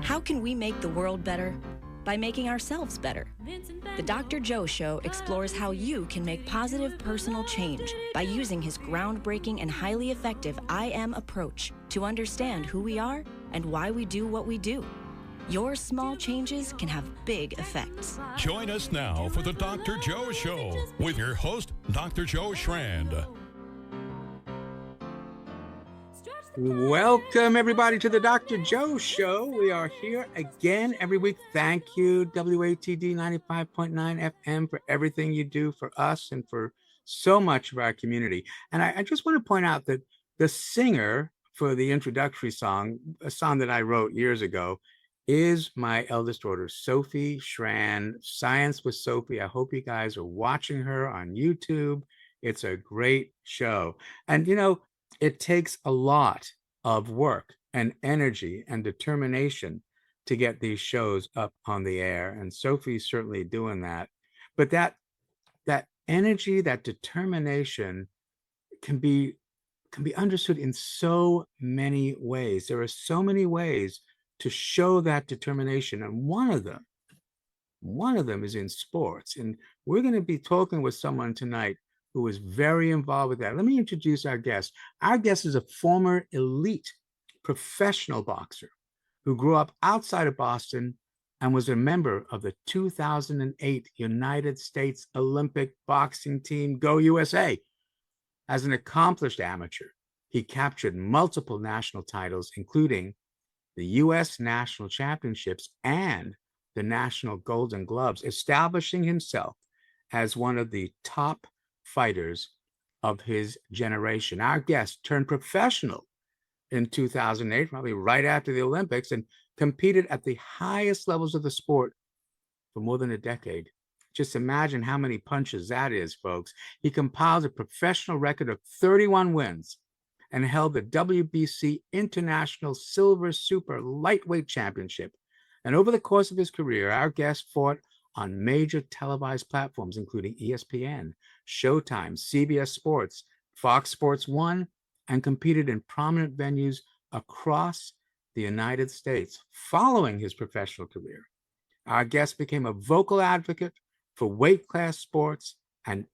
How can we make the world better? By making ourselves better. The Dr. Joe Show explores how you can make positive personal change by using his groundbreaking and highly effective I Am approach to understand who we are and why we do what we do. Your small changes can have big effects. Join us now for the Dr. Joe Show with your host, Dr. Joe Schrand. Welcome, everybody, to the Dr. Joe Show. We are here again every week. Thank you, WATD 95.9 FM, for everything you do for us and for so much of our community. And I just want to point out that the singer for the introductory song, a song that I wrote years ago, is my eldest daughter, Sophie Schrand, Science with Sophie. I hope you guys are watching her on YouTube. It's a great show. And, you know, it takes a lot of work and energy and determination to get these shows up on the air. And Sophie's certainly doing that. But that energy, that determination can be understood in so many ways. There are so many ways to show that determination. And one of them is in sports. And we're going to be talking with someone tonight who is very involved with that. Let me introduce our guest. Our guest is a former elite professional boxer who grew up outside of Boston and was a member of the 2008 United States Olympic boxing team, Go USA. As an accomplished amateur, he captured multiple national titles, including the U.S. National Championships and the National Golden Gloves, establishing himself as one of the top fighters of his generation. Our guest turned professional in 2008, probably right after the Olympics, and competed at the highest levels of the sport for more than a decade. Just imagine how many punches that is, folks. He compiled a professional record of 31 wins and held the WBC International Silver Super Lightweight Championship. And over the course of his career, our guest fought on major televised platforms, including ESPN, Showtime, CBS Sports, Fox Sports 1, and competed in prominent venues across the United States. Following his professional career, our guest became a vocal advocate for weight class sports and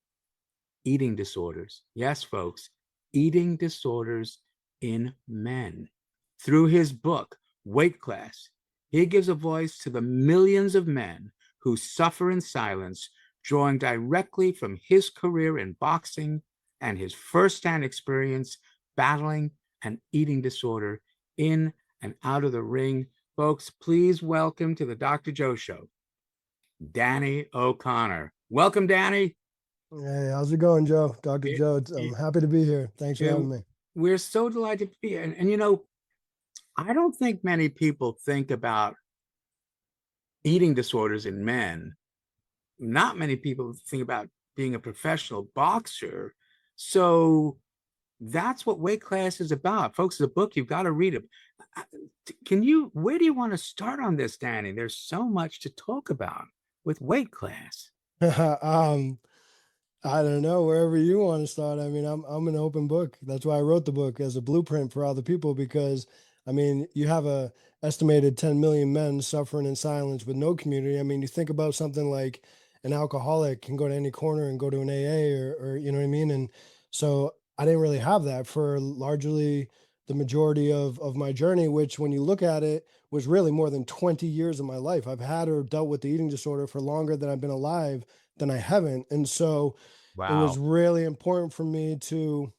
eating disorders. Yes, folks, eating disorders in men. Through his book, Weight Class, he gives a voice to the millions of men who suffer in silence, drawing directly from his career in boxing and his firsthand experience battling an eating disorder in and out of the ring. Folks, please welcome to the Dr. Joe Show, Danny O'Connor. Welcome, Danny. Hey, how's it going, Joe? Dr. Joe, I'm happy to be here. Thanks for having me. We're so delighted to be here. And you know, I don't think many people think about eating disorders in men. Not many people think about being a professional boxer. So that's what Weight Class is about. Folks, it's a book. You've got to read it. Where do you want to start on this, Danny? There's so much to talk about with Weight Class. I don't know, wherever you want to start. I mean, I'm an open book. That's why I wrote the book, as a blueprint for other people, because I mean, you have a estimated 10 million men suffering in silence with no community. I mean, you think about something like an alcoholic can go to any corner and go to an AA or you know what I mean? And so I didn't really have that for largely the majority of my journey, which when you look at it was really more than 20 years of my life. I've had or dealt with the eating disorder for longer than I've been alive than I haven't. And so it was really important for me to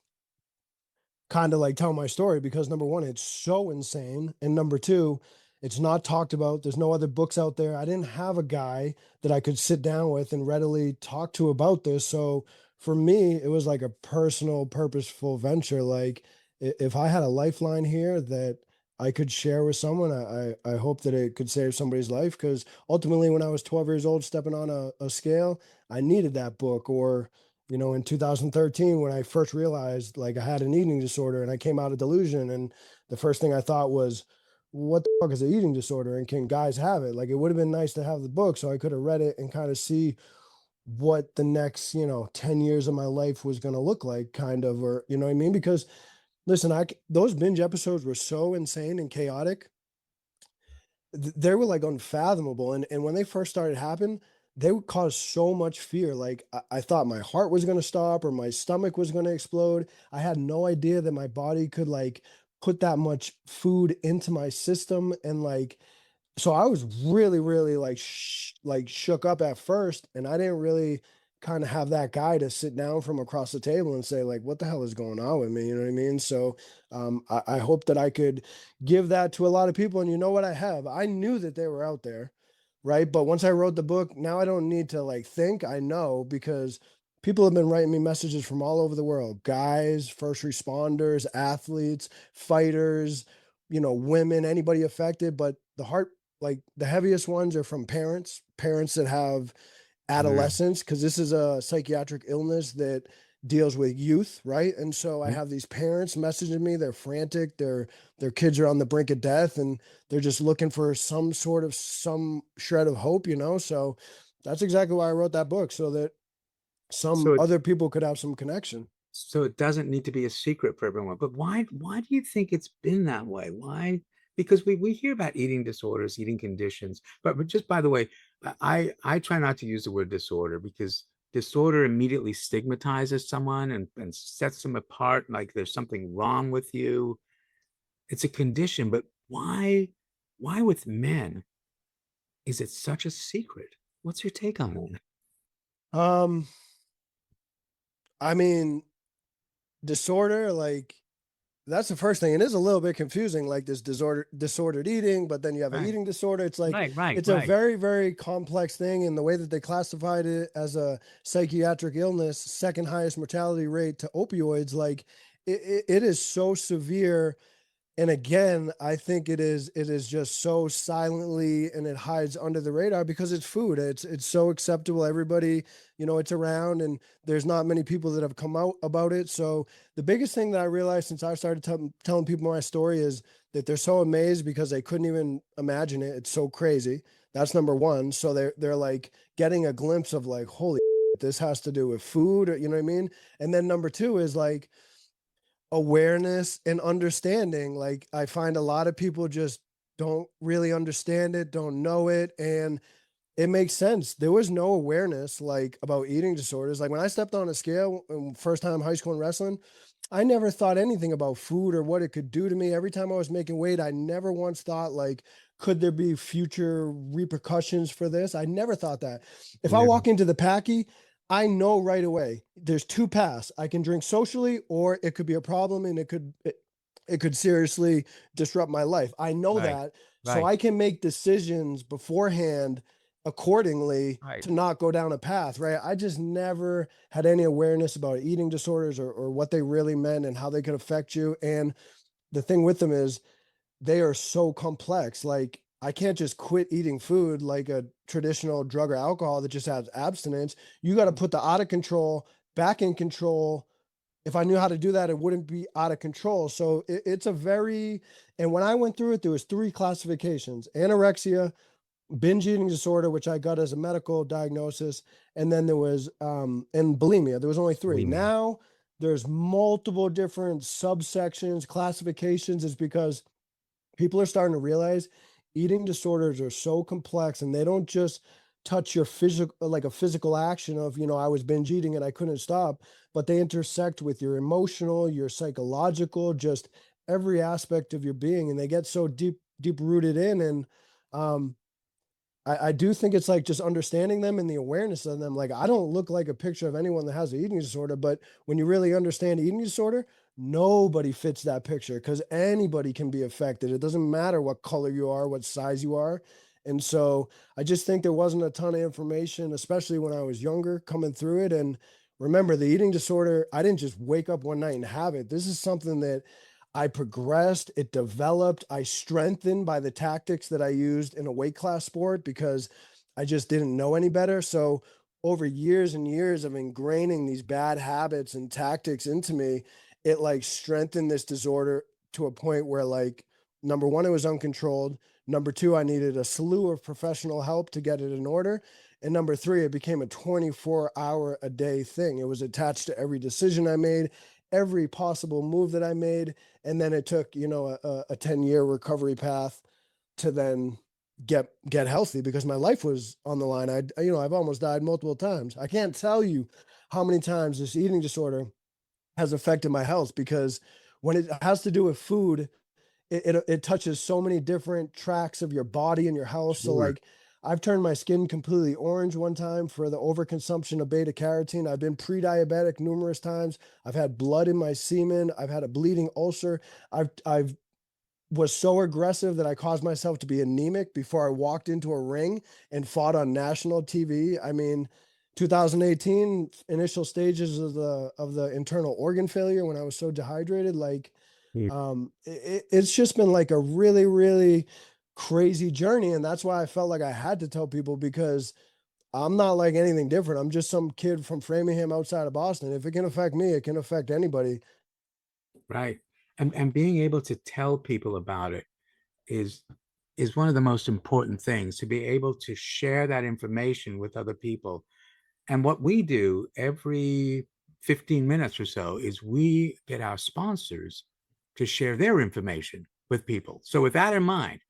kind of like tell my story, because number one, it's so insane. And number two, it's not talked about. There's no other books out there. I didn't have a guy that I could sit down with and readily talk to about this. So for me, it was like a personal, purposeful venture. Like if I had a lifeline here that I could share with someone, I hope that it could save somebody's life. Because ultimately, when I was 12 years old, stepping on a scale, I needed that book. Or you know, in 2013, when I first realized like I had an eating disorder and I came out of delusion, and the first thing I thought was, what the fuck is an eating disorder and can guys have it? Like, it would have been nice to have the book so I could have read it and kind of see what the next, 10 years of my life was going to look like, kind of, or, you know what I mean? Because listen, those binge episodes were so insane and chaotic they were like unfathomable. And when they first started happening, they would cause so much fear. Like I thought my heart was going to stop or my stomach was going to explode. I had no idea that my body could like put that much food into my system. And like, so I was really, really like like shook up at first, and I didn't really kind of have that guy to sit down from across the table and say like, "What the hell is going on with me?" You know what I mean? So I hope that I could give that to a lot of people, and you know what I have? I knew that they were out there, right? But once I wrote the book, now I don't need to like think. I know because people have been writing me messages from all over the world: guys, first responders, athletes, fighters, women, anybody affected. But the heart like the heaviest ones are from parents that have Yeah. adolescents, because this is a psychiatric illness that deals with youth, right? And so I Mhm. have these parents messaging me. They're frantic. Their kids are on the brink of death, and they're just looking for some shred of hope. So that's exactly why I wrote that book, so that some So it, other people could have some connection. so it doesn't need to be a secret for everyone. But why do you think it's been that way? Why? Because we hear about eating disorders, eating conditions, but just by the way, I try not to use the word disorder because disorder immediately stigmatizes someone and sets them apart like there's something wrong with you. It's a condition, but why with men is it such a secret? What's your take on that? Um, I mean, disorder, like that's the first thing. It is a little bit confusing, like this disordered eating, but then you have an Right, eating disorder. It's like right, right, it's a right. very, very complex thing. And the way that they classified it as a psychiatric illness, second highest mortality rate to opioids, like it is so severe. And again, I think it is just so silently, and it hides under the radar because it's food. It's so acceptable. Everybody, it's around, and there's not many people that have come out about it. So the biggest thing that I realized since I started telling people my story is that they're so amazed because they couldn't even imagine it. It's so crazy. That's number one. So they're like getting a glimpse of like, holy, this has to do with food, or, you know what I mean? And then number two is like awareness and understanding. Like I find a lot of people just don't really understand it, don't know it, and it makes sense. There was no awareness like about eating disorders. Like when I stepped on a scale first time high school in wrestling, I never thought anything about food or what it could do to me. Every time I was making weight, I never once thought like, could there be future repercussions for this? I never thought that. If I Yeah, walk into the packy, I know right away there's two paths. I can drink socially, or it could be a problem, and it could seriously disrupt my life. I know right, that, so right, I can make decisions beforehand accordingly right. to not go down a path, right? I just never had any awareness about eating disorders, or what they really meant and how they could affect you. And the thing with them is they are so complex. Like I can't just quit eating food like a traditional drug or alcohol that just has abstinence. You got to put the out of control back in control. If I knew how to do that, it wouldn't be out of control. So it's a very, and when I went through it, there was three classifications: anorexia, binge eating disorder, which I got as a medical diagnosis, and then there was and bulimia. There was only three. Bulimia. Now there's multiple different subsections, classifications. It's because people are starting to realize eating disorders are so complex, and they don't just touch your physical, like a physical action of, I was binge eating and I couldn't stop, but they intersect with your emotional, your psychological, just every aspect of your being. And they get so deep rooted in. And um I do think it's like just understanding them and the awareness of them. Like I don't look like a picture of anyone that has an eating disorder, but when you really understand eating disorder, nobody fits that picture because anybody can be affected. It doesn't matter what color you are, what size you are. And so I just think there wasn't a ton of information, especially when I was younger, coming through it. And remember, the eating disorder, I didn't just wake up one night and have it. This is something that I progressed, it developed, I strengthened by the tactics that I used in a weight class sport because I just didn't know any better. So, over years and years of ingraining these bad habits and tactics into me, it like strengthened this disorder to a point where, like, number one, it was uncontrolled. Number two, I needed a slew of professional help to get it in order. And number three, it became a 24-hour a day thing. It was attached to every decision I made, every possible move that I made. And then it took, a 10-year recovery path to then get healthy because my life was on the line. I've almost died multiple times. I can't tell you how many times this eating disorder has affected my health, because when it has to do with food, it touches so many different tracks of your body and your health. So Sure. like I've turned my skin completely orange one time for the overconsumption of beta carotene. I've been pre-diabetic numerous times. I've had blood in my semen. I've had a bleeding ulcer. I've was so aggressive that I caused myself to be anemic before I walked into a ring and fought on national TV. I mean, 2018 initial stages of the internal organ failure when I was so dehydrated. Like, Yeah. it's just been like a really, really crazy journey, and that's why I felt like I had to tell people, because I'm not like anything different. I'm just some kid from Framingham outside of Boston. If it can affect me, it can affect anybody. Right. And being able to tell people about it is is one of the most important things, to be able to share that information with other people. And what we do every 15 minutes or so is we get our sponsors to share their information with people. So with that in mind,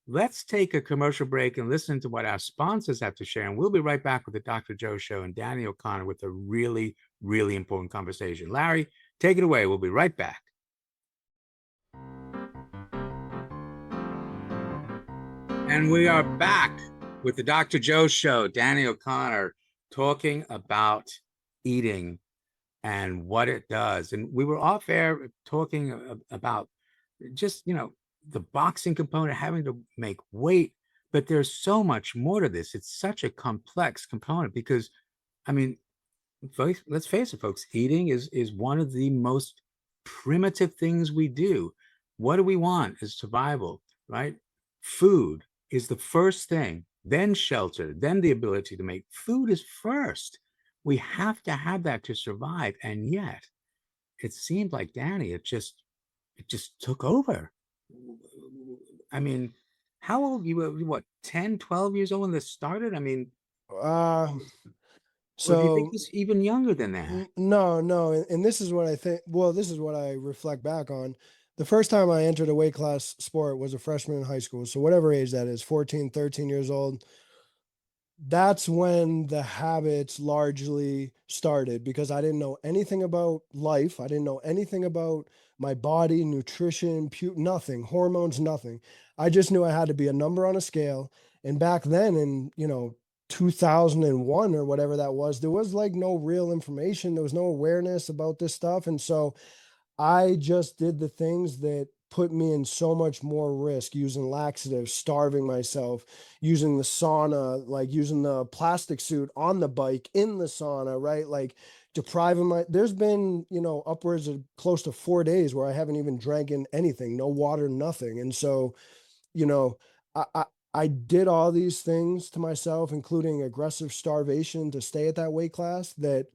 let's take a commercial break and listen to what our sponsors have to share. And we'll be right back with the Dr. Joe Show and Danny O'Connor with a really, really important conversation. Larry, take it away. We'll be right back. And we are back with the Dr. Joe Show, Danny O'Connor, talking about eating and what it does. And we were off air talking about just, the boxing component, having to make weight, but there's so much more to this. It's such a complex component because, I mean, let's face it, folks, eating is one of the most primitive things we do. What do we want is survival, right? Food is the first thing, then shelter, then the ability to make. Food is first. We have to have that to survive. And yet it seemed like, Danny, it just took over. I mean, how old you were? What, 10, 12 years old when this started? I mean, Uh, or do you think so it's even younger than that? No, no, and this is what I think. Well, this is what I reflect back on. The first time I entered a weight class sport was a freshman in high school. So whatever age that is, 14, 13 years old, that's when the habits largely started, because I didn't know anything about life. I didn't know anything about my body, nutrition, nothing, hormones, nothing. I just knew I had to be a number on a scale. And back then in, 2001 or whatever that was, there was like no real information. There was no awareness about this stuff. And so I just did the things that put me in so much more risk, using laxatives, starving myself, using the sauna, like using the plastic suit on the bike in the sauna, right? Like depriving there's been, upwards of close to 4 days where I haven't even drank in anything, no water, nothing. And so, you know, I, I, I did all these things to myself, including aggressive starvation to stay at that weight class, that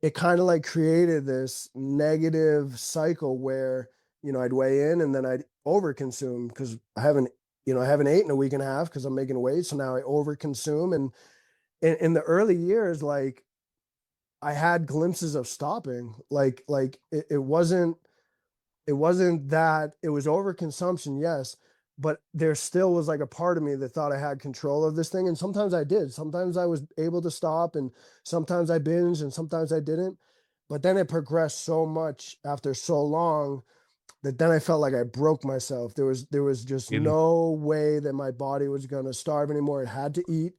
it kind of like created this negative cycle where, I'd weigh in and then I'd overconsume because I haven't ate in a week and a half because I'm making weight. So now I overconsume. And in the early years, like I had glimpses of stopping, like it wasn't that it was overconsumption, yes, but there still was like a part of me that thought I had control of this thing. And sometimes I did. Sometimes I was able to stop, and sometimes I binged, and sometimes I didn't. But then it progressed so much after so long that then I felt like I broke myself. There was just You know, no way that my body was gonna starve anymore. It had to eat.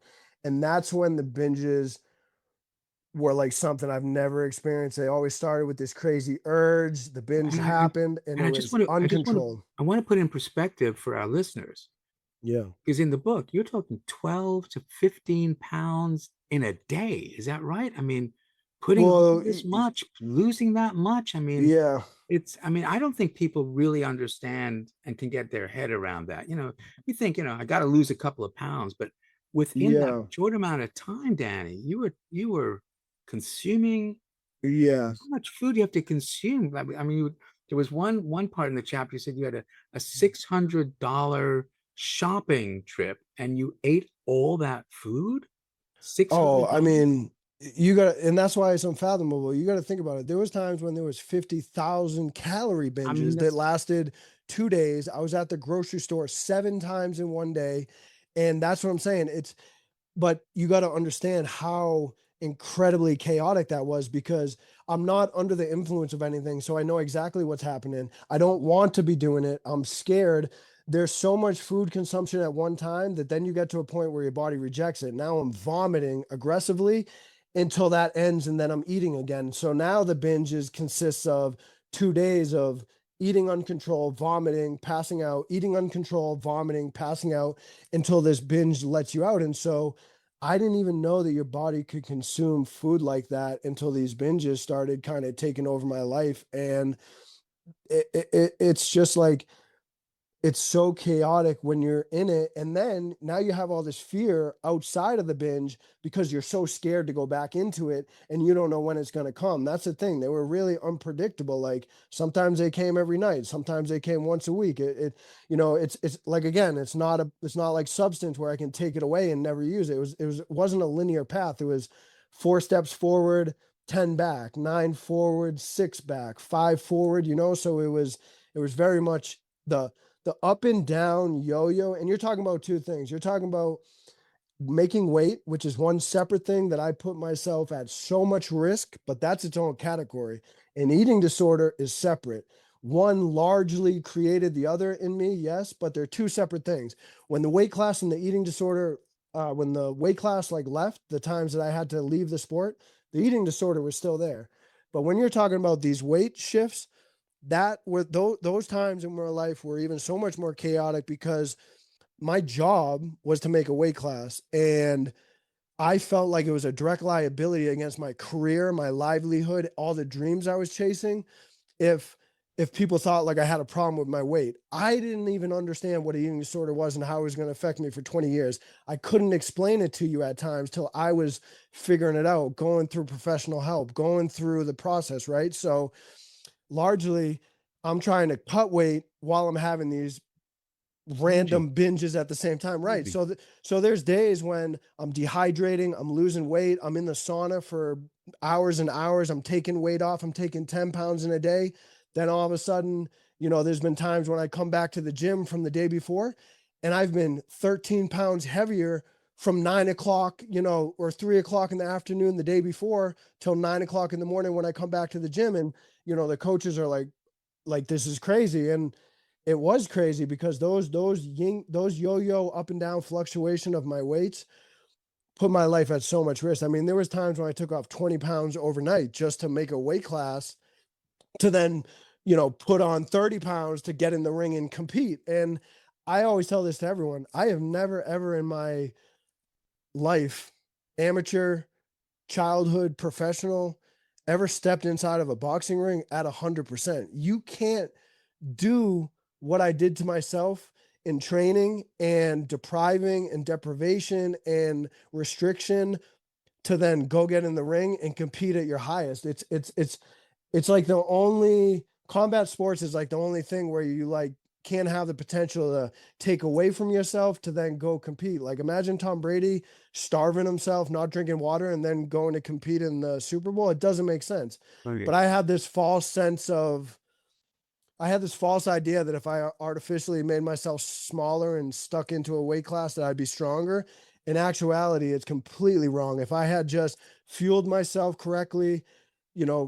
And that's when the binges were like something I've never experienced. They always started with this crazy urge. The binge and I happened and and it I just was want to, uncontrolled. I want to put in perspective for our listeners, Yeah. because in the book you're talking 12 to 15 pounds in a day. Is that right? I mean, putting on Well, this much, losing that much. I mean, yeah. I don't think people really understand and can get their head around that. You think, I got to lose a couple of pounds, but within that Yeah. short amount of time, Danny, you were consuming Yeah. how much food you have to consume. There was one part in the chapter you said you had a $600 shopping trip and you ate all that food. Oh, I $600. mean, You got, and that's why it's unfathomable. You got to think about it. There was times when there was 50,000 calorie I mean, binges that that's lasted 2 days. I was at the grocery store 7 times in one day. And that's what I'm saying. But you got to understand how incredibly chaotic that was, because I'm not under the influence of anything. So I know exactly what's happening. I don't want to be doing it. I'm scared. There's so much food consumption at one time that then you get to a point where your body rejects it. Now I'm vomiting aggressively until that ends, and then I'm eating again. So now the binges consists of 2 days of eating uncontrolled, vomiting, passing out, eating uncontrolled, vomiting, passing out, until this binge lets you out. And so I didn't even know that your body could consume food like that until these binges started kind of taking over my life. And it's just like, it's so chaotic when you're in it. And then now you have all this fear outside of the binge because you're so scared to go back into it and you don't know when it's going to come. That's the thing. They were really unpredictable. Like sometimes they came every night, sometimes they came once a week. It's like, again, it's not like substance where I can take it away and never use it. It wasn't a linear path. It was 4 steps forward, 10 back, 9 forward, 6 back, 5 forward, so it was very much the up and down yo-yo. And you're talking about two things. You're talking about making weight, which is one separate thing that I put myself at so much risk, but that's its own category. And eating disorder is separate. One largely created the other in me, yes, but they're two separate things. When the weight class and the eating disorder, when the weight class like left, the times that I had to leave the sport, the eating disorder was still there. But when you're talking about these weight shifts, that were those times in my life were even so much more chaotic, because my job was to make a weight class, and I felt like it was a direct liability against my career, my livelihood, all the dreams I was chasing. If people thought like I had a problem with my weight, I didn't even understand what an eating disorder was and how it was going to affect me for 20 years. I couldn't explain it to you at times till I was figuring it out, going through professional help, going through the process, right? So largely, I'm trying to cut weight while I'm having these binging. random binges at the same time. Right. Maybe. So there's days when I'm dehydrating, I'm losing weight, I'm in the sauna for hours and hours, I'm taking weight off, I'm taking 10 pounds in a day. Then all of a sudden, there's been times when I come back to the gym from the day before and I've been 13 pounds heavier from 9 o'clock, or 3 o'clock in the afternoon the day before till 9 o'clock in the morning when I come back to the gym. And, the coaches are like, this is crazy. And it was crazy because those yo-yo up and down fluctuation of my weights put my life at so much risk. I mean, there was times when I took off 20 pounds overnight just to make a weight class to then, put on 30 pounds to get in the ring and compete. And I always tell this to everyone. I have never, ever in my life, amateur, childhood, professional, ever stepped inside of a boxing ring at 100%. You can't do what I did to myself in training and depriving and deprivation and restriction to then go get in the ring and compete at your highest. It's like the only combat sports is like the only thing where you like can't have the potential to take away from yourself to then go compete. Like imagine Tom Brady starving himself, not drinking water, and then going to compete in the Super Bowl. It doesn't make sense. Okay. But I had this false idea that if I artificially made myself smaller and stuck into a weight class that I'd be stronger. In actuality, it's completely wrong. If I had just fueled myself correctly,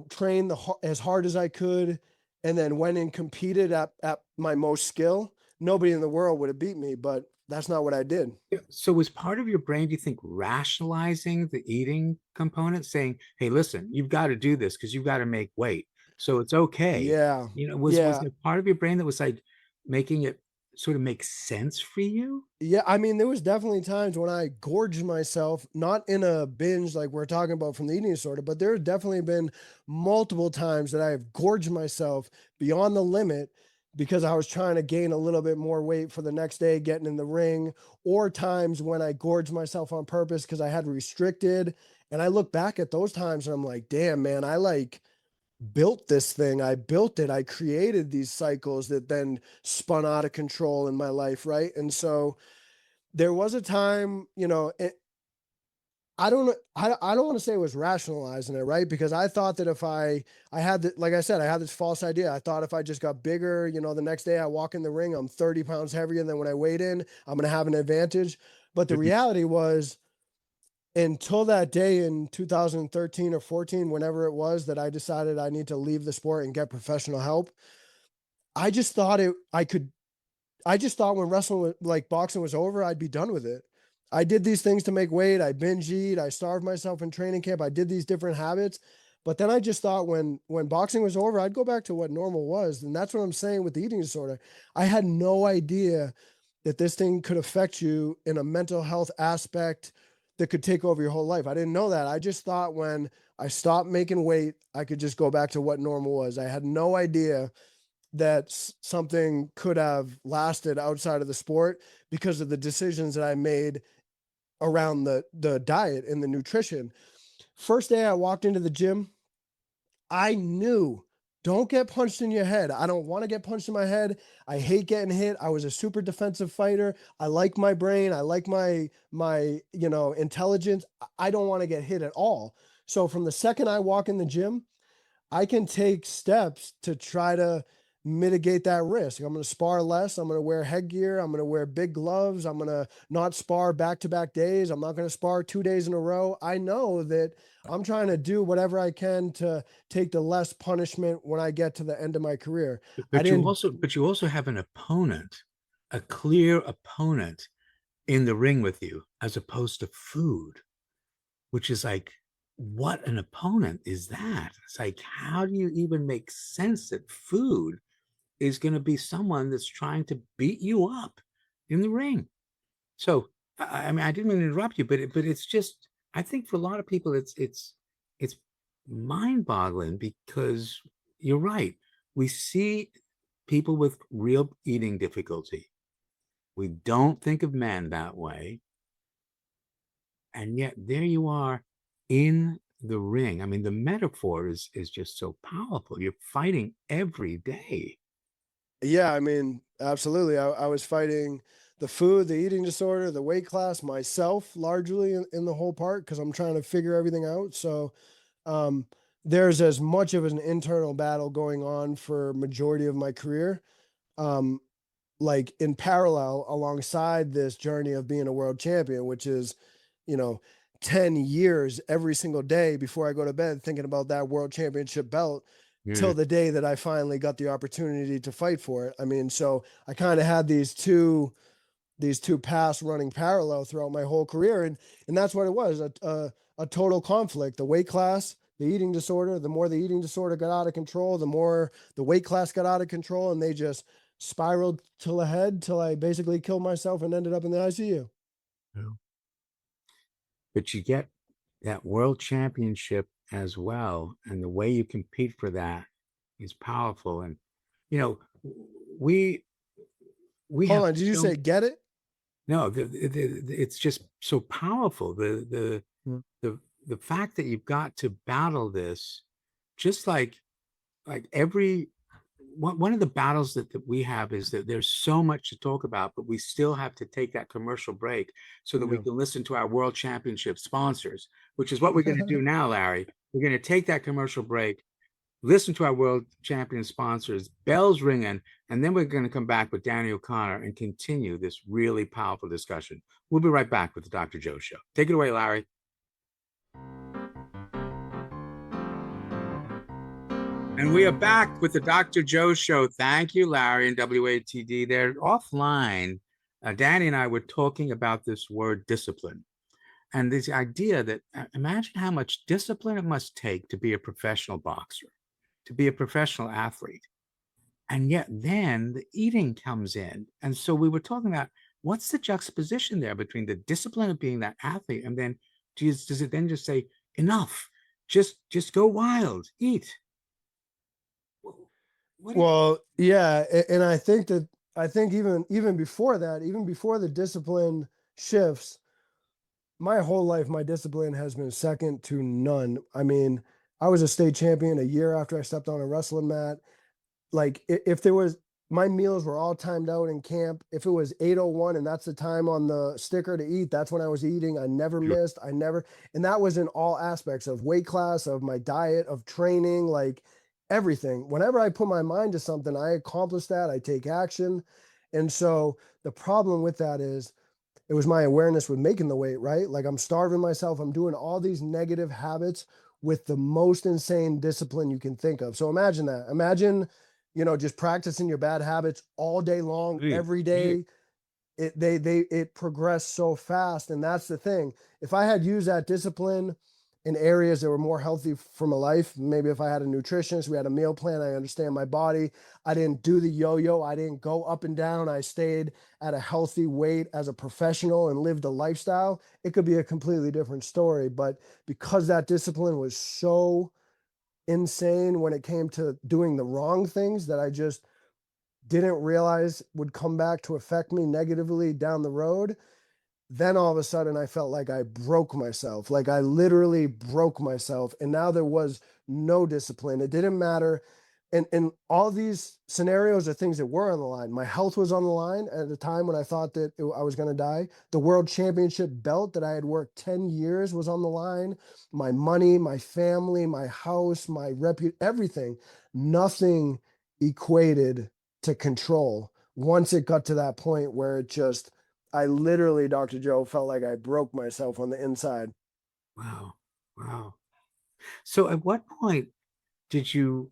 trained as hard as I could, and then went and competed at my most skill, nobody in the world would have beat me, but that's not what I did. Yeah, so was part of your brain, do you think, rationalizing the eating component, saying, "Hey, listen, you've got to do this because you've got to make weight, so it's okay." Yeah. Was Yeah. there part of your brain that was like making it sort of make sense for you? Yeah, I mean, there was definitely times when I gorged myself, not in a binge like we're talking about from the eating disorder, but there have definitely been multiple times that I have gorged myself beyond the limit because I was trying to gain a little bit more weight for the next day, getting in the ring, or times when I gorged myself on purpose because I had restricted. And I look back at those times and I'm like, damn, man, I like built this thing. I built it. I created these cycles that then spun out of control in my life. Right. And so there was a time, I don't want to say it was rationalizing it, right? Because I thought that if I had like I said, I had this false idea. I thought if I just got bigger, the next day I walk in the ring, I'm 30 pounds heavier than when I weighed in, I'm going to have an advantage. But the Mhm. reality was, until that day in 2013 or 14, whenever it was that I decided I need to leave the sport and get professional help, I just thought I just thought when wrestling like boxing was over, I'd be done with it. I did these things to make weight. I binge eat. I starved myself in training camp. I did these different habits. But then I just thought when boxing was over, I'd go back to what normal was. And that's what I'm saying with the eating disorder. I had no idea that this thing could affect you in a mental health aspect that could take over your whole life. I didn't know that. I just thought when I stopped making weight, I could just go back to what normal was. I had no idea that something could have lasted outside of the sport because of the decisions that I made around the diet and the nutrition. First day I walked into the gym, I knew, don't get punched in your head. I don't want to get punched in my head. I hate getting hit. I was a super defensive fighter. I like my brain. I like my intelligence. I don't want to get hit at all. So from the second I walk in the gym, I can take steps to try to mitigate that risk. I'm going to spar less. I'm going to wear headgear. I'm going to wear big gloves. I'm going to not spar back-to-back days. I'm not going to spar 2 days in a row. I know that I'm trying to do whatever I can to take the less punishment when I get to the end of my career. I didn't But you also have an opponent, a clear opponent in the ring with you, as opposed to food, which is like, what an opponent is that? It's like, how do you even make sense that food is going to be someone that's trying to beat you up in the ring? So, I mean, I didn't mean to interrupt you, but it's just, I think for a lot of people, it's mind-boggling because you're right. We see people with real eating difficulty. We don't think of men that way, and yet there you are in the ring. I mean, the metaphor is just so powerful. You're fighting every day. Yeah, I mean, absolutely. I was fighting the food, the eating disorder, the weight class, myself largely in the whole part because I'm trying to figure everything out. So um, there's as much of an internal battle going on for majority of my career, um, like in parallel alongside this journey of being a world champion, which is, you know, 10 years every single day before I go to bed thinking about that world championship belt Yeah. till the day that I finally got the opportunity to fight for it. I mean, so I kind of had these two paths running parallel throughout my whole career, and that's what it was, a total conflict. The weight class, the eating disorder. The more the eating disorder got out of control, the more the weight class got out of control, and they just spiraled till ahead till I basically killed myself and ended up in the ICU. Yeah. But you get that world championship as well, and the way you compete for that is powerful. And you know, we we Hold have on, did you so say get it? no, it's just so powerful. Mm. The the fact that you've got to battle this, just like every one of the battles that we have is that there's so much to talk about, but we still have to take that commercial break so that we Yeah. can listen to our world championship sponsors, which is what we're going to do now, Larry. We're going to take that commercial break, listen to our world champion sponsors, bells ringing, and then we're going to come back with Danny O'Connor and continue this really powerful discussion. We'll be right back with the Dr. Joe Show. Take it away, Larry. And we are back with the Dr. Joe Show. Thank you, Larry and WATD. They're offline. Danny and I were talking about this word discipline and this idea that imagine how much discipline it must take to be a professional boxer, to be a professional athlete. And yet then the eating comes in. And so we were talking about what's the juxtaposition there between the discipline of being that athlete and then does it then just say, enough, just go wild, eat? What do you, Well, yeah, and I think even before that, even before the discipline shifts, my whole life, my discipline has been second to none. I mean, I was a state champion a year after I stepped on a wrestling mat. Like if there was my meals were all timed out in camp. If it was 8:01 and that's the time on the sticker to eat, that's when I was eating. I never Sure. missed. I never, and that was in all aspects of weight class, of my diet, of training, like everything. Whenever I put my mind to something, I accomplish that. I take action. And so the problem with that is it was my awareness with making the weight, right? Like I'm starving myself. I'm doing all these negative habits with the most insane discipline you can think of. So imagine that. Imagine, just practicing your bad habits all day long, Really? every day. It progressed so fast. And that's the thing. If I had used that discipline in areas that were more healthy for my life, maybe if I had a nutritionist, we had a meal plan, I understand my body. I didn't do the yo-yo. I didn't go up and down. I stayed at a healthy weight as a professional and lived a lifestyle. It could be a completely different story. But because that discipline was so insane when it came to doing the wrong things that I just didn't realize would come back to affect me negatively down the road, then all of a sudden I felt like I broke myself. Like I literally broke myself. And now there was no discipline. It didn't matter. And all these scenarios are things that were on the line. My health was on the line at a time when I thought that I was going to die. The world championship belt that I had worked 10 years was on the line. My money, my family, my house, my everything. Nothing equated to control once it got to that point where I literally, Dr. Joe, felt like I broke myself on the inside. Wow. Wow. So at what point did you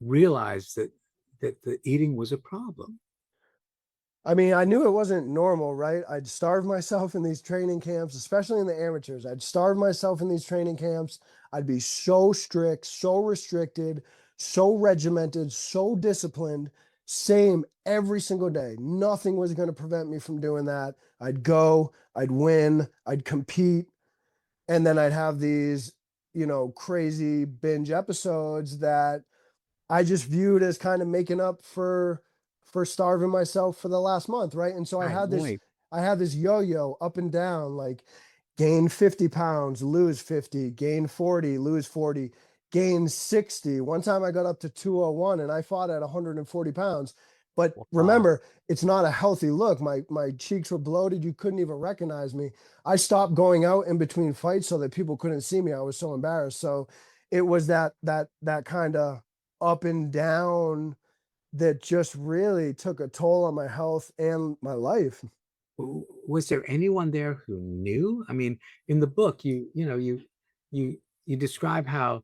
realize that the eating was a problem? I mean, I knew it wasn't normal, right? I'd starve myself in these training camps, especially in the amateurs. I'd starve myself in these training camps. I'd be so strict, so restricted, so regimented, so disciplined, same every single day. Nothing was going to prevent me from doing that. I'd go, I'd win, I'd compete, and then I'd have these, crazy binge episodes that I just viewed as kind of making up for starving myself for the last month, right? And so Right. Right. I had this yo-yo up and down, like gain 50 pounds, lose 50, gain 40, lose 40, gain 60. One time I got up to 201 and I fought at 140 pounds. But Wow. remember, it's not a healthy look. My cheeks were bloated. You couldn't even recognize me. I stopped going out in between fights so that people couldn't see me. I was so embarrassed. So it was that kind of up and down that just really took a toll on my health and my life. Was there anyone there who knew? I mean, in the book, you you describe how,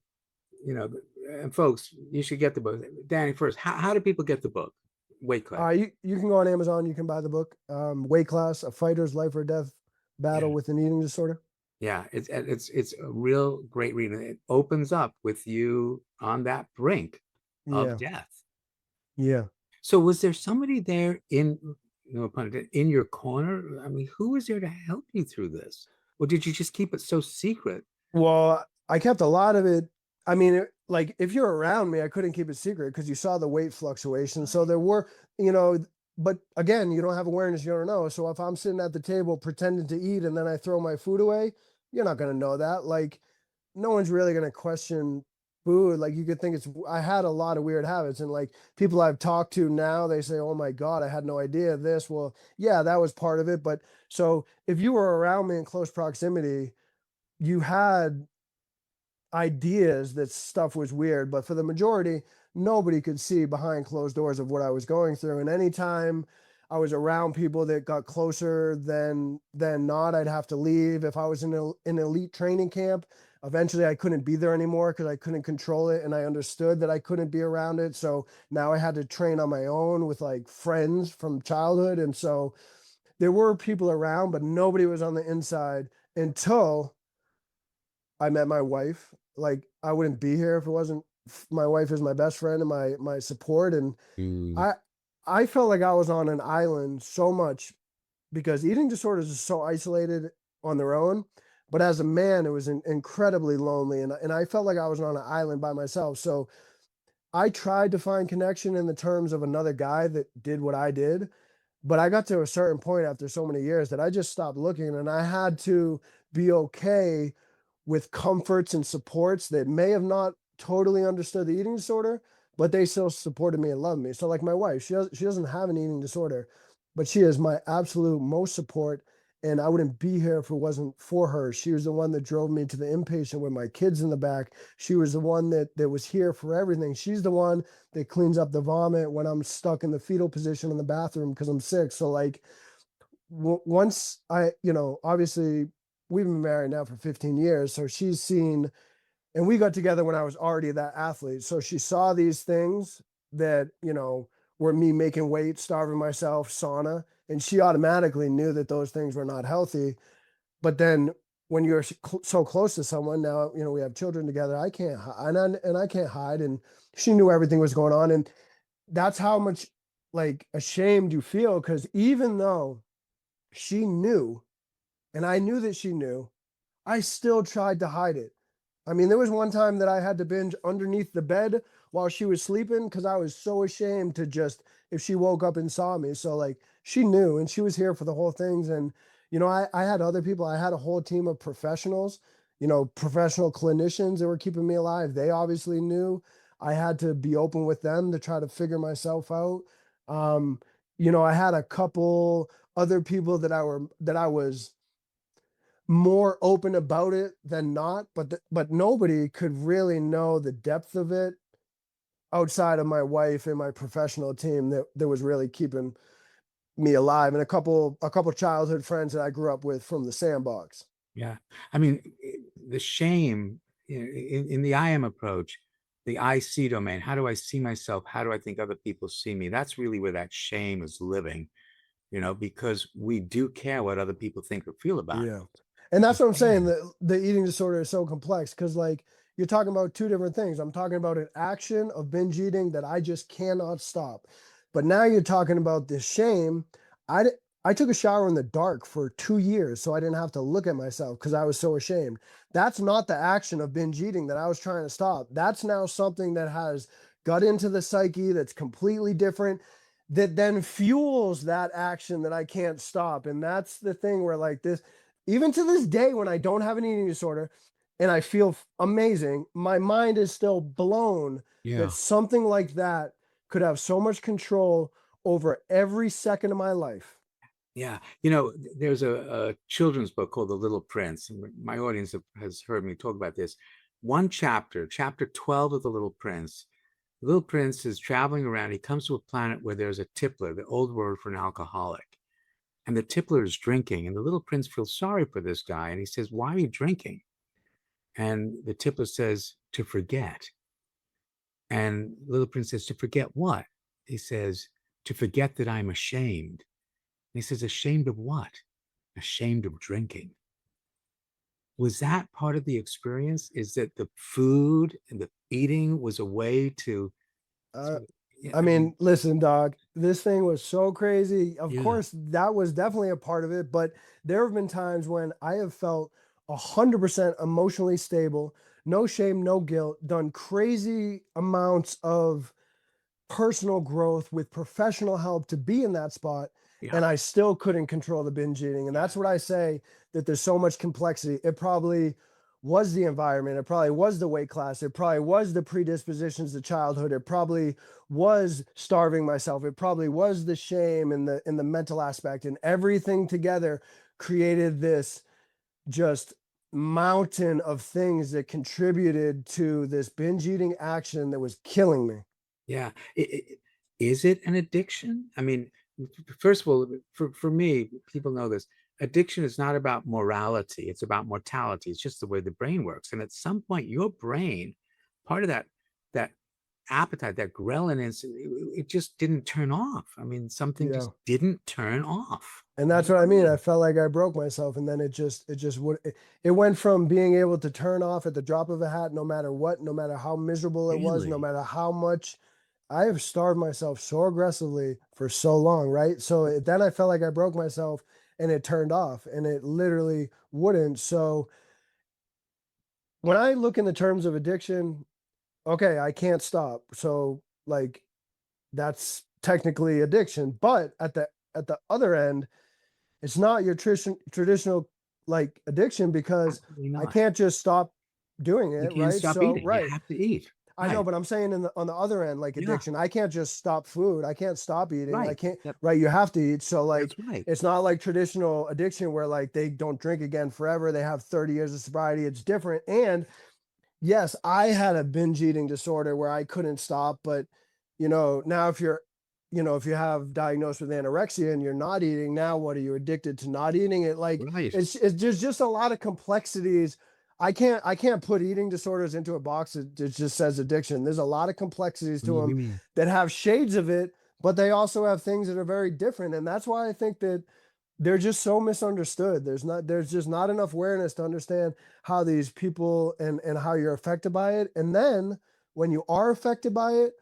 and folks, you should get the book. Danny, first, how do people get the book? Weight class. You can go on Amazon. You can buy the book, Weight Class: A Fighter's Life or Death Battle Yeah. with an Eating Disorder. Yeah, it's a real great read. And it opens up with you on that brink of Yeah, death. yeah. So was there somebody there in, no pun intended, in your corner? I mean, who was there to help you through this? Or did you just keep it so secret? Well, I kept a lot of it. I mean, like if you're around me, I couldn't keep it secret because you saw the weight fluctuation. So there were, you know, but again, you don't have awareness, you don't know. So if I'm sitting at the table pretending to eat and then I throw my food away, you're not going to know that. Like, no one's really going to question food. Like, you could think I had a lot of weird habits. And like people I've talked to now, they say, oh my God, I had no idea this. Well, yeah, that was part of it. But so if you were around me in close proximity, you had ideas that stuff was weird, but for the majority, nobody could see behind closed doors of what I was going through. And anytime I was around people that got closer than not, I'd have to leave. If I was in an elite training camp, eventually I couldn't be there anymore because I couldn't control it, and I understood that I couldn't be around it. So now I had to train on my own with like friends from childhood. And so there were people around, but nobody was on the inside until I met my wife. Like, I wouldn't be here if it wasn't my wife is my best friend and my support. And Mm. I I felt like I was on an island so much because eating disorders are so isolated on their own. But as a man, it was incredibly lonely, and I felt like I was on an island by myself. So I tried to find connection in the terms of another guy that did what I did, but I got to a certain point after so many years that I just stopped looking, and I had to be okay with comforts and supports that may have not totally understood the eating disorder, but they still supported me and loved me. So like my wife, she doesn't have an eating disorder, but she is my absolute most support. And I wouldn't be here if it wasn't for her. She was the one that drove me to the inpatient with my kids in the back. She was the one that was here for everything. She's the one that cleans up the vomit when I'm stuck in the fetal position in the bathroom because I'm sick. So like once I, obviously we've been married now for 15 years. So she's seen, and we got together when I was already that athlete. So she saw these things that, were me making weight, starving myself, sauna, and she automatically knew that those things were not healthy. But then when you're so close to someone now, we have children together, I can't hide, and I can't hide. And she knew everything was going on. And that's how much like ashamed you feel. Cause even though she knew, and I knew that she knew, I still tried to hide it. I mean, there was one time that I had to binge underneath the bed while she was sleeping because I was so ashamed to just, if she woke up and saw me. So like she knew and she was here for the whole things. And, I had other people, I had a whole team of professionals, professional clinicians that were keeping me alive. They obviously knew. I had to be open with them to try to figure myself out. Um, I had a couple other people that I was more open about it than not, but nobody could really know the depth of it outside of my wife and my professional team that was really keeping me alive, and a couple childhood friends that I grew up with from the sandbox. Yeah. I mean, the shame in the I am approach, the I see domain. How do I see myself? How do I think other people see me? That's really where that shame is living, because we do care what other people think or feel about Yeah. And that's what I'm it. saying. The eating disorder is so complex because like you're talking about two different things. I'm talking about an action of binge eating that I just cannot stop. But now you're talking about this shame. I d- I took a shower in the dark for 2 years so I didn't have to look at myself because I was so ashamed. That's not the action of binge eating that I was trying to stop. That's now something that has got into the psyche that's completely different that then fuels that action that I can't stop. And that's the thing where like this, even to this day, when I don't have an eating disorder and I feel amazing, my mind is still blown that Yeah. something like that could have so much control over every second of my life. Yeah. There's a children's book called The Little Prince. And my audience has heard me talk about this. One chapter 12 of The Little Prince. The Little Prince is traveling around. He comes to a planet where there's a tippler, the old word for an alcoholic. And the tippler is drinking. And the little prince feels sorry for this guy. And he says, "Why are you drinking?" And the tippler says, "To forget." And the little prince says, "To forget what?" He says, "To forget that I'm ashamed." And he says, "Ashamed of what?" "Ashamed of drinking." Was that part of the experience? Is that the food and the eating was a way to, Uh, to yeah, I I mean, mean, listen, dog, this thing was so crazy. Of yeah, course, that was definitely a part of it, but there have been times when I have felt 100% emotionally stable, no shame, no guilt, done crazy amounts of personal growth with professional help to be in that spot, yeah, and I still couldn't control the binge eating. And yeah, that's what I say, that there's so much complexity. It probably was the environment, it probably was the weight class, it probably was the predispositions to childhood, it probably was starving myself, it probably was the shame and the mental aspect, and everything together created this just mountain of things that contributed to this binge eating action that was killing me. yeah. Is it an addiction? I mean, first of all, for me, people know this. Addiction is not about morality, it's about mortality. It's just the way the brain works. And at some point, your brain, part of that appetite, that ghrelin is, it just didn't turn off. I mean, something Yeah. just didn't turn off. And I that's don't what know I what mean. it I is. felt like I broke myself, and then it just would it went from being able to turn off at the drop of a hat, no matter what, no matter how miserable it was, no Really? matter how much I have starved myself so aggressively for so long, right? So then I felt like I broke myself and it turned off and it literally wouldn't. So when I look in the terms of addiction, okay, I can't stop. So like that's technically addiction. But at the other end, it's not your traditional like addiction because Absolutely I not. can't just stop doing You it, can't right? stop So, eating. You right. have to eat. I know, but I'm saying on the other end, like Yeah. addiction, I can't just stop food. I can't stop eating. I Right. can't, Yep. right? You have to eat. So like, That's right. it's not like traditional addiction where like they don't drink again forever. They have 30 years of sobriety. It's different. And yes, I had a binge eating disorder where I couldn't stop, but now if you have diagnosed with anorexia and you're not eating, now what are you addicted to not eating? It like Right. it's there's just a lot of complexities. I can't put eating disorders into a box that just says addiction. There's a lot of complexities What do to you them mean? that have shades of it, but they also have things that are very different. And that's why I think that they're just so misunderstood. There's just not enough awareness to understand how these people and how you're affected by it. And then when you are affected by it,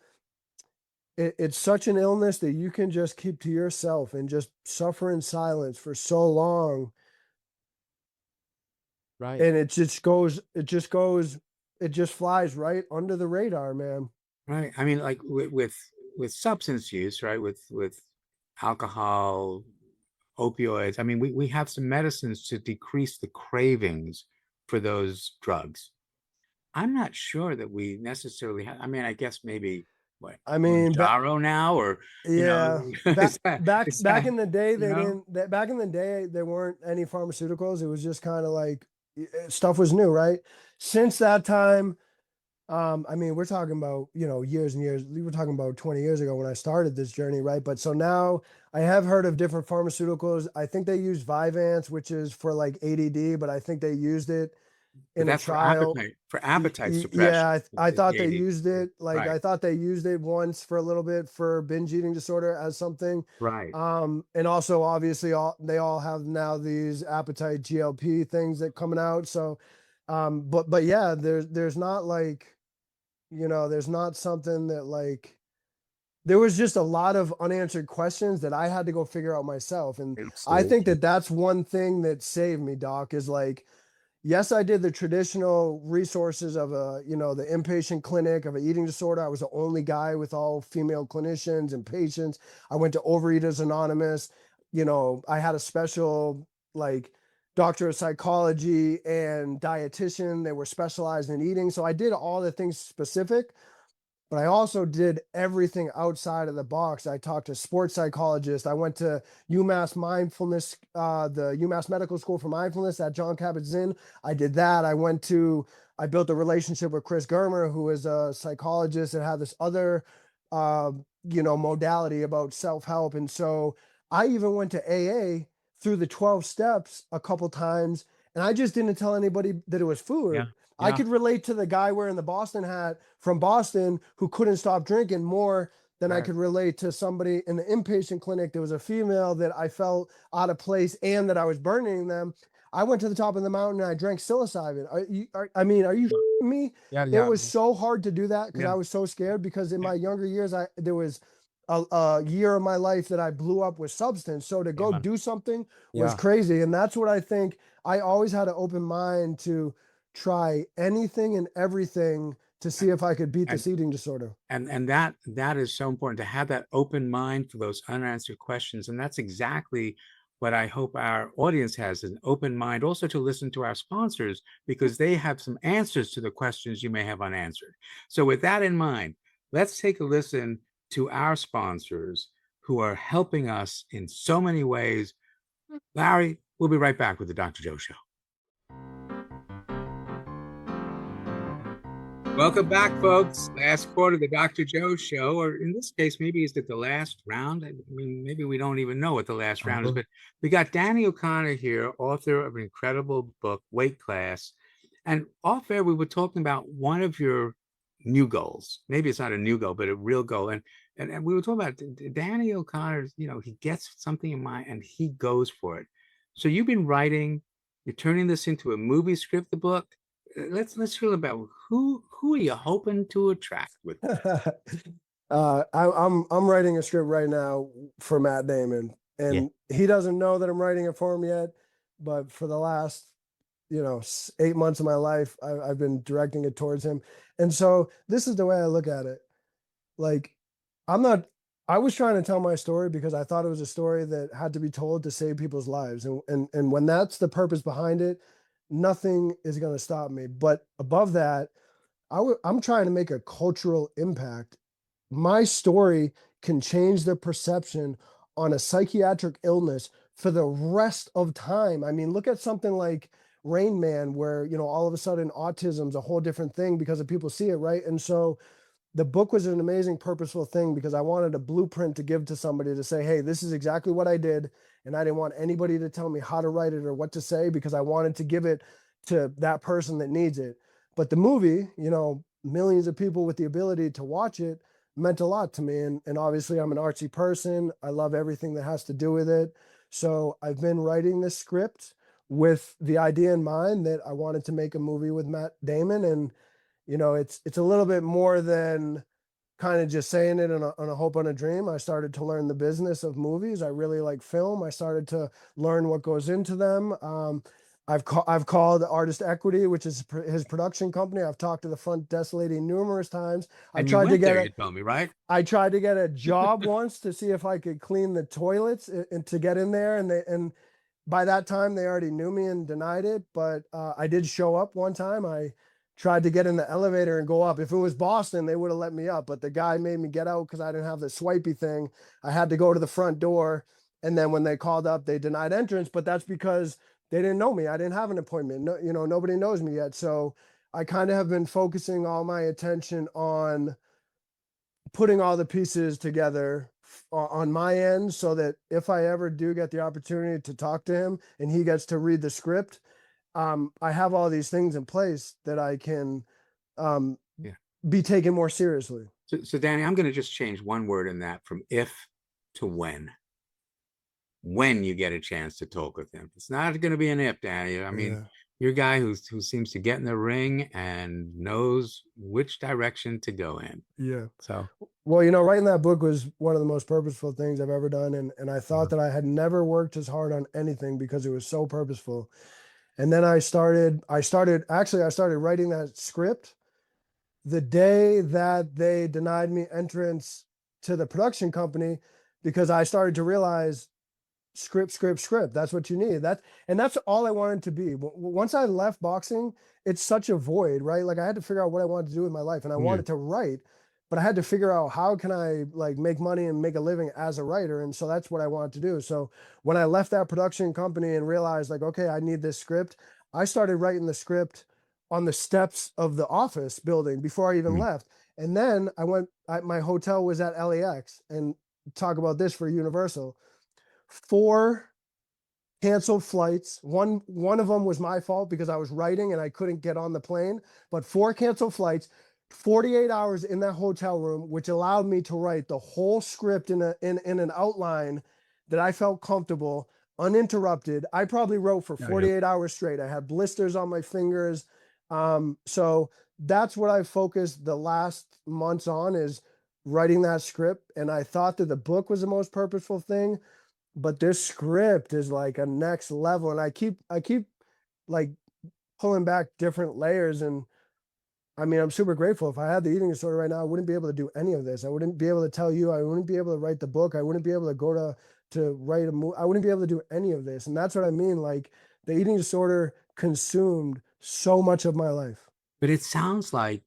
it's such an illness that you can just keep to yourself and just suffer in silence for so long. Right. And it just flies right under the radar, man. Right. I mean, like with substance use, right? With alcohol, opioids. I mean, we have some medicines to decrease the cravings for those drugs. I'm not sure that we necessarily have. I mean, I guess maybe what I mean, Manjaro now, or yeah, is back that back is back that in the day, you know? back in the day there weren't any pharmaceuticals. It was just kind of like stuff was new, right? Since that time, I mean, we're talking about, years and years. We were talking about 20 years ago when I started this journey, right? But so now I have heard of different pharmaceuticals. I think they use Vyvanse, which is for like ADD, but I think they used it But in a that's trial. for appetite suppression. Yeah, I thought they AD. used it. Like Right. I thought they used it once for a little bit for binge eating disorder as something. Right. And also obviously they all have now these appetite GLP things that coming out. So, but yeah, there's not like, there's not something that like there was just a lot of unanswered questions that I had to go figure out myself. And I think Absolutely. that that's one thing that saved me, Doc, is like, yes, I did the traditional resources of the inpatient clinic of an eating disorder. I was the only guy with all female clinicians and patients. I went to Overeaters Anonymous. I had a special like doctor of psychology and dietitian. They were specialized in eating. So I did all the things specific, but I also did everything outside of the box. I talked to sports psychologists. I went to UMass Mindfulness, the UMass Medical School for Mindfulness at John Kabat-Zinn. I did that. I built a relationship with Chris Germer, who is a psychologist and had this other, modality about self-help. And so I even went to AA through the 12 steps a couple times, and I just didn't tell anybody that it was Yeah. food. I Yeah. could relate to the guy wearing the Boston hat from Boston who couldn't stop drinking more than I Right. could relate to somebody in the inpatient clinic. There was a female that I felt out of place and that I was burdening them. I went to the top of the mountain and I drank psilocybin. Are you shitting me? Yeah. It Yeah. was so hard to do that because Yeah. I was so scared, because in Yeah. my younger years, there was a year of my life that I blew up with substance. So to Yeah, go man. do something was Yeah. crazy. And that's what I think. I always had an open mind to try anything and everything to see if I could beat And this eating disorder. and that is so important, to have that open mind for those unanswered questions. And that's exactly what I hope our audience has, an open mind, also to listen to our sponsors, because they have some answers to the questions you may have unanswered. So with that in mind, let's take a listen to our sponsors who are helping us in so many ways. Larry, we'll be right back with the Dr. Joe Show. Welcome back, folks. Last quarter of the Dr. Joe Show, or in this case, maybe is it the last round? I mean, maybe we don't even know what the last round is, but we got Danny O'Connor here, author of an incredible book, Weight Class. And off air, we were talking about one of your new goals. Maybe it's not a new goal, but a real goal. And we were talking about Danny O'Connor, he gets something in mind and he goes for it. So you've been writing, you're turning this into a movie script, the book. Let's hear about who are you hoping to attract with I'm writing a script right now for Matt Damon, Yeah. and he doesn't know that I'm writing it for him yet. But for the last 8 months of my life, I've been directing it towards him. And so this is the way I look at it. Like, I was trying to tell my story because I thought it was a story that had to be told to save people's lives. And when that's the purpose behind it, nothing is going to stop me. But above that, I'm trying to make a cultural impact. My story can change the perception on a psychiatric illness for the rest of time. I mean, look at something like Rain Man, where, all of a sudden autism's a whole different thing because of people see it, right? And so the book was an amazing purposeful thing because I wanted a blueprint to give to somebody to say, hey, this is exactly what I did. And I didn't want anybody to tell me how to write it or what to say, because I wanted to give it to that person that needs it. But the movie, millions of people with the ability to watch it, meant a lot to me. And obviously I'm an artsy person. I love everything that has to do with it. So I've been writing this script with the idea in mind that I wanted to make a movie with Matt Damon. And it's a little bit more than kind of just saying it on a hope on a dream. I started to learn the business of movies. I really like film. I started to learn what goes into them. I've called Artist Equity, which is his production company. I've talked to the front desk lady numerous times. And you went there, you told me, right? I tried to get a job once to see if I could clean the toilets and to get in there, and by that time they already knew me and denied it. But I did show up one time. I tried to get in the elevator and go up. If it was Boston, they would have let me up, but the guy made me get out because I didn't have the swipey thing. I had to go to the front door, and then when they called up, they denied entrance. But that's because they didn't know me. I didn't have an appointment. No, nobody knows me yet. So I kind of have been focusing all my attention on putting all the pieces together on my end, so that if I ever do get the opportunity to talk to him and he gets to read the script, I have all these things in place that I can be taken more seriously. So Danny, I'm going to just change one word in that from if to when. When you get a chance to talk with him, it's not going to be an if, Danny. I mean, you're a guy who seems to get in the ring and knows which direction to go in. Yeah. So, well, writing that book was one of the most purposeful things I've ever done. And I thought that I had never worked as hard on anything because it was so purposeful. And then I started writing that script the day that they denied me entrance to the production company, because I started to realize script. That's what you need. That's all I wanted to be. Once I left boxing, it's such a void, right? Like I had to figure out what I wanted to do with my life, and I wanted to write, but I had to figure out how can I like make money and make a living as a writer. And so that's what I wanted to do. So when I left that production company and realized like, okay, I need this script, I started writing the script on the steps of the office building before I even left. And then my hotel was at LAX, and talk about this for Universal. 4 canceled flights. One of them was my fault because I was writing and I couldn't get on the plane, but 4 canceled flights, 48 hours in that hotel room, which allowed me to write the whole script in an outline that I felt comfortable, uninterrupted. I probably wrote for 48 hours straight. I had blisters on my fingers. So that's what I focused the last months on, is writing that script. And I thought that the book was the most purposeful thing, but this script is like a next level. And I keep like pulling back different layers. And I mean, I'm super grateful. If I had the eating disorder right now, I wouldn't be able to do any of this. I wouldn't be able to tell you, I wouldn't be able to write the book. I wouldn't be able to go to write a movie. I wouldn't be able to do any of this. And that's what I mean. Like the eating disorder consumed so much of my life. But it sounds like,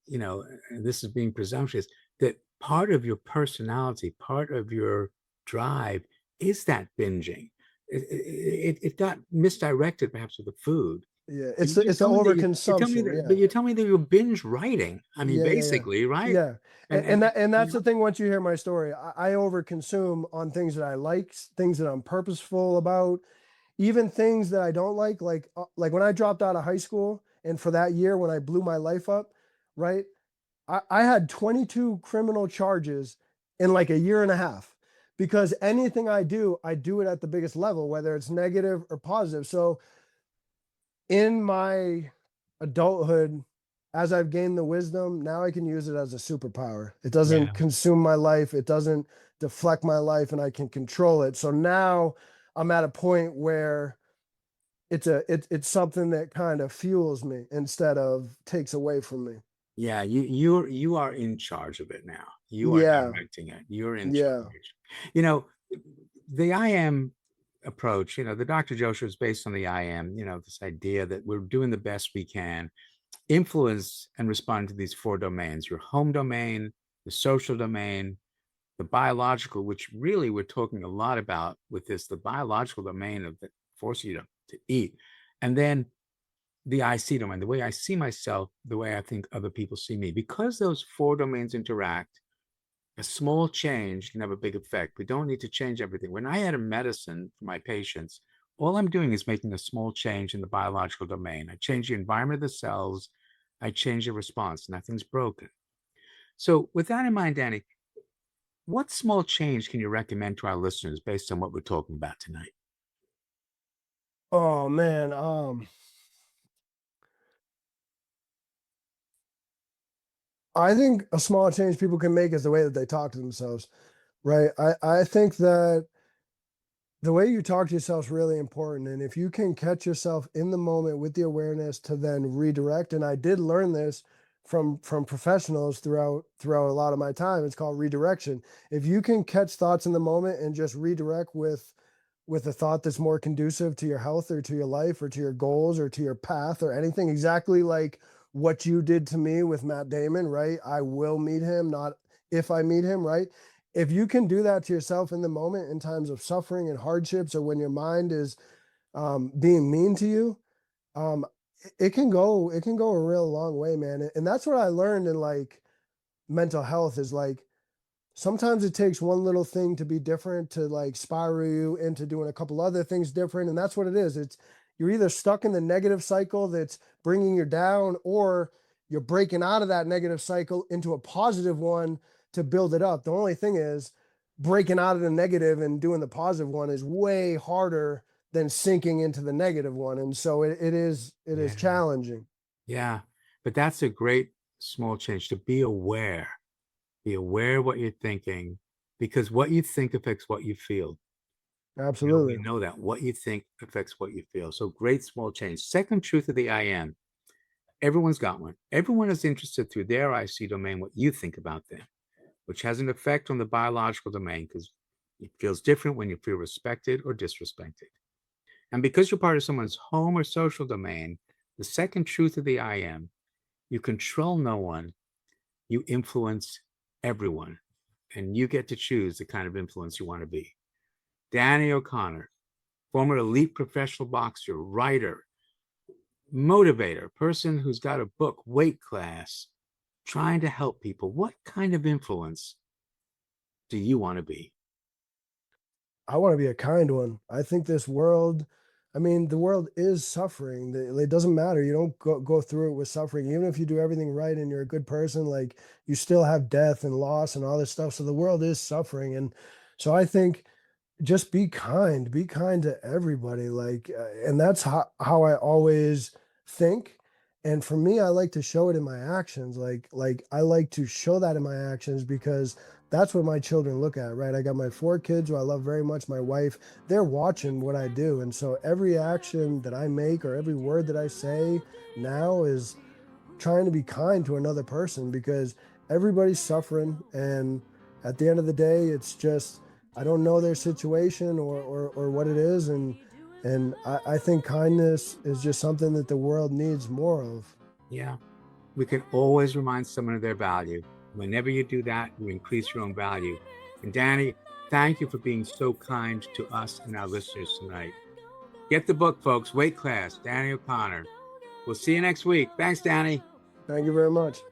this is being presumptuous, that part of your personality, part of your drive is that binging. It got misdirected perhaps with the food. Yeah, it's the overconsumption. But you tell me that you're binge writing. I mean, basically, right? Yeah, and that's the thing. Once you hear my story, I overconsume on things that I like, things that I'm purposeful about, even things that I don't like. Like when I dropped out of high school, and for that year when I blew my life up, right? I had 22 criminal charges in like a year and a half, because anything I do it at the biggest level, whether it's negative or positive. So in my adulthood, as I've gained the wisdom, now I can use it as a superpower. It doesn't consume my life. It doesn't deflect my life, and I can control it. So now I'm at a point where it's something that kind of fuels me instead of takes away from me. Yeah, you are in charge of it now. You are directing it. You're in charge. The I am approach, the Dr. Joe Show is based on the I am, this idea that we're doing the best we can. influence and respond to these four domains: your home domain, the social domain, the biological, which really we're talking a lot about with this, the biological domain of the force you to eat, and then the I see domain, the way I see myself, the way I think other people see me. Because those four domains interact, a small change can have a big effect. We don't need to change everything. When I add a medicine for my patients, all I'm doing is making a small change in the biological domain. I change the environment of the cells, I change the response, nothing's broken. So with that in mind, Danny, what small change can you recommend to our listeners based on what we're talking about tonight? Oh man, I think a small change people can make is the way that they talk to themselves, right? I think that the way you talk to yourself is really important. And if you can catch yourself in the moment with the awareness to then redirect, and I did learn this from professionals throughout a lot of my time, it's called redirection. If you can catch thoughts in the moment and just redirect with a thought that's more conducive to your health or to your life or to your goals or to your path or anything, exactly like what you did to me with Matt Damon, right? I will meet him, not if I meet him, right? If you can do that to yourself in the moment in times of suffering and hardships, or when your mind is being mean to you, um, it can go a real long way, man. And that's what I learned in like mental health is like sometimes it takes one little thing to be different to like spiral you into doing a couple other things different. And that's what it is. It's you're either stuck in the negative cycle that's bringing you down, or you're breaking out of that negative cycle into a positive one to build it up. The only thing is breaking out of the negative and doing the positive one is way harder than sinking into the negative one. And so it is Yeah. challenging. Yeah. But that's a great small change, to be aware. Be aware of what you're thinking, because what you think affects what you feel. We Absolutely. know that what you think affects what you feel. So great small change. Second truth of the I am. Everyone's got one. Everyone is interested through their I see domain what you think about them, which has an effect on the biological domain because it feels different when you feel respected or disrespected. And because you're part of someone's home or social domain, the second truth of the I am, you control no one, you influence everyone, and you get to choose the kind of influence you want to be. Danny O'Connor, former elite professional boxer, writer, motivator, person who's got a book, Weight Class, trying to help people. What kind of influence do you want to be? I want to be a kind one. I think this world, I mean, the world is suffering. It doesn't matter. You don't go through it with suffering. Even if you do everything right and you're a good person, like you still have death and loss and all this stuff. So the world is suffering. And so I think just be kind to everybody. Like, and that's how I always think. And for me, I like to show it in my actions. Like I like to show that in my actions because that's what my children look at, right? I got my four kids who I love very much, my wife, they're watching what I do. And so every action that I make or every word that I say now is trying to be kind to another person because everybody's suffering. And at the end of the day, it's just, I don't know their situation or what it is. And I think kindness is just something that the world needs more of. Yeah, we can always remind someone of their value. Whenever you do that, you increase your own value. And Danny, thank you for being so kind to us and our listeners tonight. Get the book, folks. Weight Class, Danny O'Connor. We'll see you next week. Thanks, Danny. Thank you very much.